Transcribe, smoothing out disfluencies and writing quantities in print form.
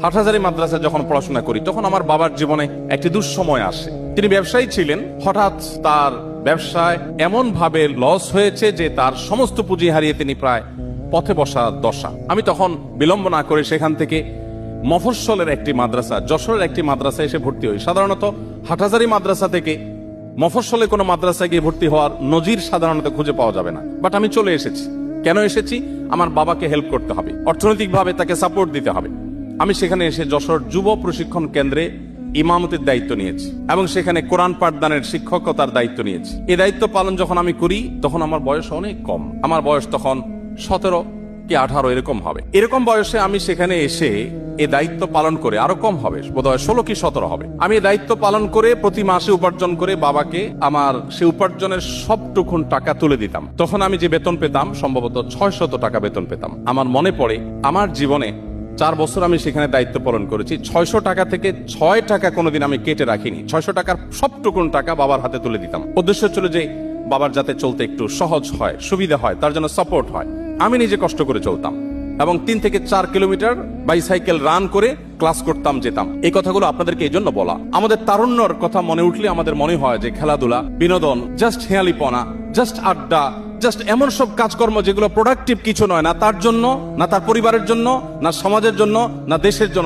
হাটহাজারী মাদ্রাসায় যখন পড়াশোনা করি তখন আমার বাবার জীবনে একটি দুঃসময় আসে। তিনি ব্যবসায়ী ছিলেন, হঠাৎ তার ব্যবসায় এমন ভাবে লস হয়েছে যে তার সমস্ত পুঁজি হারিয়ে তিনি প্রায় পথে বসা দশা। আমি তখন বিলম্ব না করে সেখান থেকে মফস্বলের একটি মাদ্রাসা, যশোরের একটি মাদ্রাসায় এসে ভর্তি হই। সাধারণত হাটহাজারী মাদ্রাসা থেকে মফস্বলে কোনো মাদ্রাসায় গিয়ে ভর্তি হওয়ার নজির সাধারণত খুঁজে পাওয়া যাবে না, বাট আমি চলে এসেছি। কেন এসেছি? আমার বাবাকে হেল্প করতে হবে, অর্থনৈতিকভাবে তাকে সাপোর্ট দিতে হবে। আমি সেখানে এসে যশোর যুব প্রশিক্ষণ কেন্দ্রে ইমামতির দায়িত্ব নিয়েছি এবং সেখানে কোরআন পাঠদানের শিক্ষকতার দায়িত্ব নিয়েছি। এই দায়িত্ব পালন যখন আমি করি তখন আমার বয়স অনেক কম, আমার বয়স তখন 17 কি 18 এরকম হবে। এরকম বয়সে আমি সেখানে এসে এই দায়িত্ব পালন করে, আরো কম হবে, বোধহয় 16 কি 17 হবে। আমি এই দায়িত্ব পালন করে প্রতি মাসে উপার্জন করে বাবাকে আমার সে উপার্জনের সবটুকুন টাকা তুলে দিতাম। তখন আমি যে বেতন পেতাম সম্ভবত 600 টাকা বেতন পেতাম। আমার মনে পড়ে আমার জীবনে 4 বছর আমি সেখানে দায়িত্ব পালন করেছি, 600 টাকা থেকে 6 টাকা কোনোদিন আমি কেটে রাখিনি। 600 টাকার সবটুকুন টাকা বাবার হাতে তুলে দিতাম। উদ্দেশ্য ছিল যে বাবার যাতে চলতে একটু সহজ হয়, সুবিধা হয়, তার জন্য সাপোর্ট হয়। আমি নিজে কষ্ট করে চলতাম এবং 3 থেকে 4 কিলোমিটার বাইসাইকেল রান করে ক্লাস করতাম, যেতাম। এই কথাগুলো আপনাদেরকে এই জন্য বলা, আমাদের তারুণ্যর কথা মনে উঠলে আমাদের মনে হয় যে খেলাধুলা, বিনোদন, জাস্ট হেয়ালিপনা, জাস্ট আড্ডা, জাস্ট এমন সব কাজকর্ম যেগুলো প্রোডাক্টিভ কিছু নয়, না তার জন্য, না তার পরিবারের জন্য, না সমাজের জন্য, না দেশের জন্য।